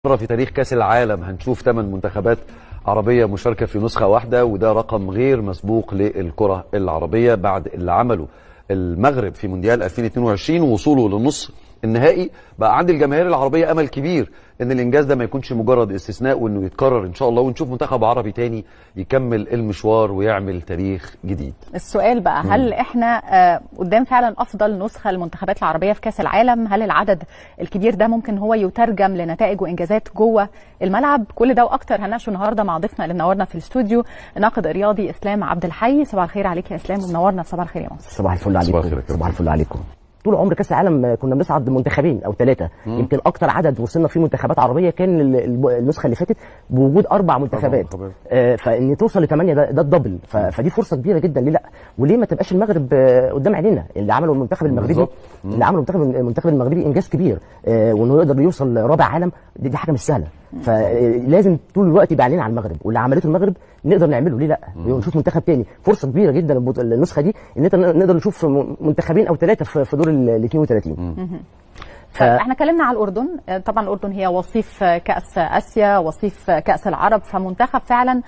مرة في تاريخ كأس العالم هنشوف 8 منتخبات عربية مشاركة في نسخة واحدة، وده رقم غير مسبوق للكرة العربية بعد اللي عمله المغرب في مونديال 2022 ووصوله للنصف النهائي. بقى عند الجماهير العربية أمل كبير إن الإنجاز ده ما يكونش مجرد استثناء وإنه يتكرر إن شاء الله، ونشوف منتخب عربي تاني يكمل المشوار ويعمل تاريخ جديد. السؤال بقى هل إحنا قدام فعلا أفضل نسخة للمنتخبات العربية في كأس العالم؟ هل العدد الكبير ده ممكن هو يترجم لنتائج وإنجازات جوه الملعب؟ كل ده وأكتر هنناقشه النهارده مع ضيفنا اللي منورنا في الاستوديو، الناقد الرياضي إسلام عبد الحي. صباح الخير عليك يا إسلام ومنورنا. صباح الخير يا مصر. صباح الفل عليكم. صباح الفل عليكم. طول عمر كاس العالم كنا بنصعد منتخبين او 3، يمكن اكتر عدد وصلنا فيه منتخبات عربيه كان النسخه اللي فاتت بوجود 4 منتخبات. فان توصل ل8 ده الدبل، فدي فرصه كبيره جدا. ليه لا؟ وليه ما تبقاش المغرب قدام عينينا؟ اللي عمله المنتخب المغربي، المنتخب المغربي انجاز كبير، وانه يقدر يوصل رابع عالم، دي حاجه مش سهله. فلازم طول الوقت يبقى علينا على المغرب، واللي عملته المغرب نقدر نعمله. ليه لا؟ ونشوف منتخب تاني. فرصه كبيره جدا النسخه دي ان نقدر نشوف منتخبين او 3 في دور ال 32. احنا اتكلمنا على الاردن. طبعا الاردن هي وصيف كاس اسيا، وصيف كاس العرب، فمنتخب فعلا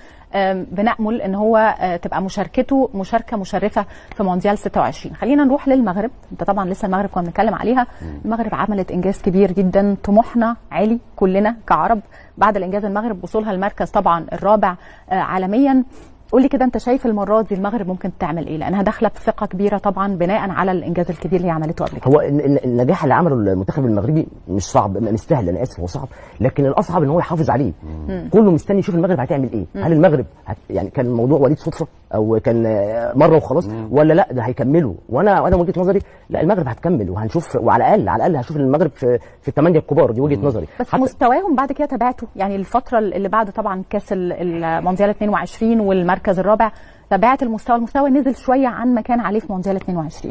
بنأمل ان هو تبقى مشاركته مشاركه مشرفه في مونديال 26. خلينا نروح للمغرب. انت طبعا لسه المغرب كنا بنتكلم عليها. المغرب عملت انجاز كبير جدا، طموحنا عالي كلنا كعرب بعد الانجاز. المغرب وصولها المركز طبعا الرابع عالميا. قولي كده، انت شايف المره دي المغرب ممكن تعمل ايه؟ لانها داخله بثقه كبيره طبعا بناء على الانجاز الكبير اللي هي عملته قبل كده. هو النجاح اللي عمله المنتخب المغربي مش صعب، مش سهل، انا اسف، هو صعب، لكن الاصعب ان هو يحافظ عليه. كله مستني يشوف المغرب هتعمل ايه. هل المغرب يعني كان الموضوع وليد صدفه او كان مره وخلاص، ولا لا ده هيكملوا؟ وانا من وجهه نظري لا، المغرب هتكمل، وهنشوف، وعلى الاقل هشوف المغرب في ال8 الكبار. دي وجهه نظري. بس مستواهم بعد كده تابعته، يعني الفتره اللي بعد طبعا كاس المونديال 22 والمركز الرابع، تابعت المستوى نزل شويه عن ما كان عليه في مونديال 22،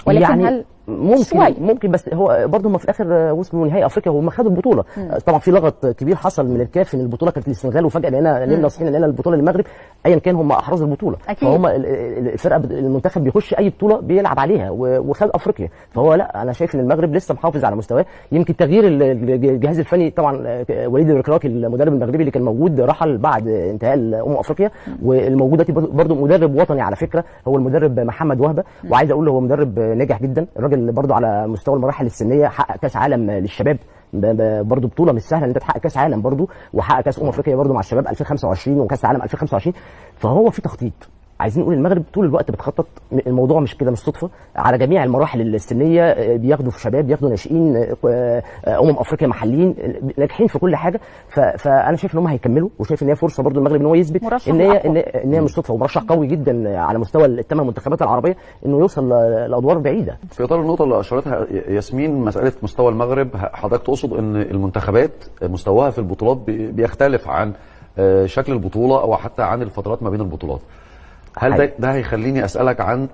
ولكن يعني هل ممكن بس هو برضه هم في الاخر وصلوا نهائي افريقيا وهم خدوا البطوله. طبعا في لغط كبير حصل من الكاف ان البطوله كانت للسنغال، وفجاه لقينا صحينا لقينا البطوله للمغرب. ايا كان هم احرزوا البطوله، فهم الفرقه المنتخب بيخش اي بطوله بيلعب عليها وخد افريقيا. فهو لا، انا شايف ان المغرب لسه محافظ على مستواه. يمكن تغيير الجهاز الفني طبعا، وليد الركراكي المدرب المغربي اللي كان موجود رحل بعد انتهاء افريقيا، والموجود دلوقتي برضه مدرب وطني على فكره، هو المدرب محمد وهبه. وعايز اقول له هو مدرب ناجح جدا. الراجل برضه على مستوى المراحل السنيه حقق كاس عالم للشباب، برضه بطوله مش سهله ان انت تحقق كاس عالم برضه، وحقق كاس افريقيا برضه مع الشباب 2025 وكاس العالم 2025. فهو في تخطيط. عايزين نقول المغرب طول الوقت بتخطط. الموضوع مش كده، مش صدفه. على جميع المراحل السنيه بياخدوا في شباب، بياخدوا ناشئين، افريقيا محليين، ناجحين في كل حاجه. فانا شايف ان هم هيكملوا، وشايف ان هي فرصه برضو المغرب ان هو يثبت ان هي مش صدفه، ومرشح قوي جدا على مستوى ال8 منتخبات العربيه انه يوصل لادوار بعيده. في اطار النقطه اللي اشارتها ياسمين، مساله مستوى المغرب، حضرتك تقصد ان المنتخبات مستواها في البطولات بيختلف عن شكل البطوله او حتى عن الفترات ما بين البطولات؟ هل ده هيخليني اسالك عن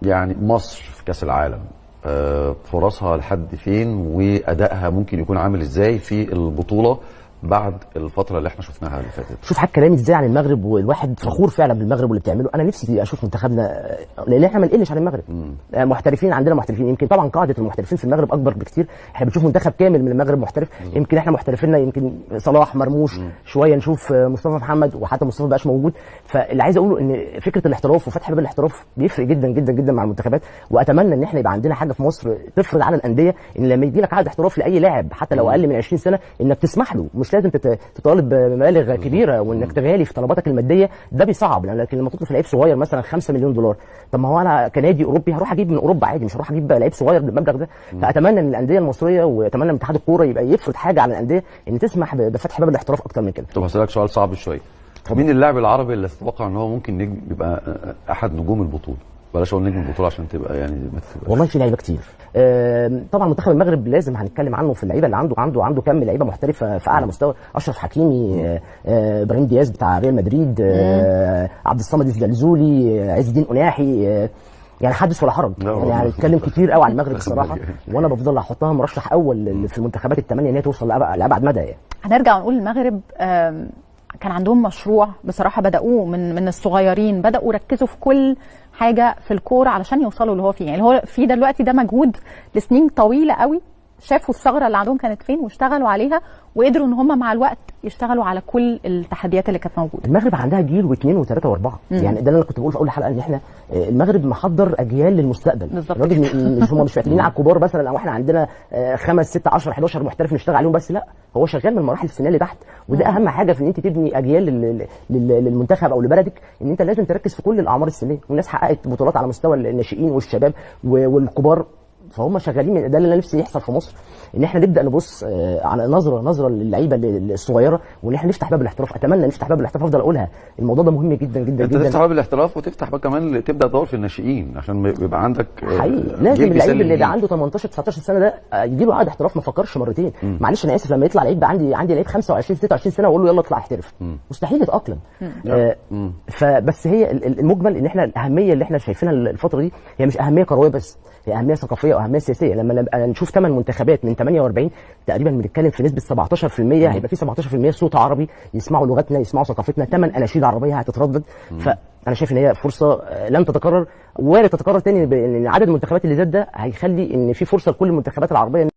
يعني مصر في كاس العالم، فرصها لحد فين وادائها ممكن يكون عامل ازاي في البطوله بعد الفتره اللي احنا شفناها اللي فاتت؟ شوف حضرتك كلامي ازاي عن المغرب، والواحد فخور فعلا بالمغرب واللي بتعمله. انا نفسي اشوف منتخبنا، لان احنا ما نقلش عن المغرب. محترفين، عندنا محترفين. يمكن طبعا قاعده المحترفين في المغرب اكبر بكتير. احنا بنشوف منتخب كامل من المغرب محترف. يمكن احنا محترفيننا يمكن صلاح، مرموش، شويه نشوف مصطفى محمد، وحتى مصطفى ما بقاش موجود. فاللي عايز اقوله ان فكره الاحتراف وفتح باب الاحتراف بيفرق جدا جدا جدا مع المنتخبات. واتمنى ان احنا يبقى عندنا حاجه في مصر تفرض على الانديه ان لما يجي لك عقد احتراف لاي لاعب حتى لو اقل من 20 سنه انك تسمح له، مش لازم تطالب بمبالغ كبيره وانك تغالي في طلباتك الماديه. ده بيصعب، لكن لما تطلب لعيب صغير مثلا 5 مليون دولار، طب ما هو انا كنادي اوروبي هروح اجيب من اوروبا عادي، مش هروح اجيب لعيب صغير بالمبلغ ده. فاتمنى ان الانديه المصريه واتمنى من اتحاد الكوره يبقى يفرض حاجه على الانديه ان تسمح بفتح باب الاحتراف اكتر من كده. طب هسالك سؤال صعب شويه. مين اللاعب العربي اللي تتوقع ان هو ممكن نجم يبقى احد نجوم البطوله؟ بلاش اقول نجم البطوله عشان تبقى يعني والله في لعيبه كتير. طبعا منتخب المغرب لازم هنتكلم عنه في اللعيبه اللي عنده كم لعيبه محترفه في اعلى مستوى. اشرف حكيمي، ابراهيم دياز بتاع ريال مدريد، عبد الصمد الزلزولي، عز الدين قناحي. يعني حدث ولا حرج. يعني هنتكلم كتير قوي عن المغرب الصراحه، وانا بفضل احطها مرشح اول في المنتخبات ال8 ان هي توصل لابعد مدى. يعني هنرجع ونقول المغرب كان عندهم مشروع بصراحه بداوه من الصغيرين، بداوا يركزوا في كل حاجه في الكوره علشان يوصلوا اللي هو فيه. يعني اللي هو فيه دلوقتي ده مجهود لسنين طويله قوي شافوا الثغره اللي عندهم كانت فين واشتغلوا عليها، وقدروا ان هم مع الوقت يشتغلوا على كل التحديات اللي كانت موجوده. المغرب عندها جيل واثنين وثلاثه واربعه، يعني ده اللي انا كنت بقول في اول حلقه ان احنا المغرب محضر اجيال للمستقبل. الراجل مش هم مش معتمدين على الكبار مثلا، او احنا عندنا 5 6 10 11 محترف نشتغل عليهم بس، لا هو شغال من المراحل السنيه اللي تحت، وده اهم حاجه في ان انت تبني اجيال للمنتخب او لبلدك، ان انت لازم تركز في كل الاعمار السنيه، والناس حققت بطولات على مستوى الناشئين والشباب والكبار، فهم شغالين. ده اللي انا نفسي يحصل في مصر، ان احنا نبدا نبص على نظره للعيبه الصغيره، وان احنا نفتح باب الاحتراف. اتمنى نفتح باب الاحتراف، افضل اقولها، الموضوع ده مهم جدا جدا انت جدا. تفتح باب الاحتراف وتفتح بقى كمان تبدا تدور في الناشئين عشان يبقى عندك حقيقي لازم اللعيب اللي عنده 18 19 سنه ده يجي له عقد احتراف، ما فكرش مرتين. معلش انا اسف، لما يطلع لعيب عندي لعيب 25 26 سنه واقول له يلا اطلع احترف، مستحيل يتاقلم. فبس هي المجمل ان احنا الاهميه اللي احنا شايفينها الفتره دي هي مش اهميه كرويه بس، هي اهميه ثقافيه واهميه سياسيه. لما نشوف 8 منتخبات من 48 تقريبا بنتكلم في نسبه 17%، هيبقى في 17% صوت عربي يسمعوا لغتنا يسمعوا ثقافتنا، 8 اناشيد عربيه هتتردد. فانا شايف ان هي فرصه لن تتكرر، وارد تتكرر تاني، بان عدد المنتخبات اللي زاد ده هيخلي ان في فرصه لكل المنتخبات العربيه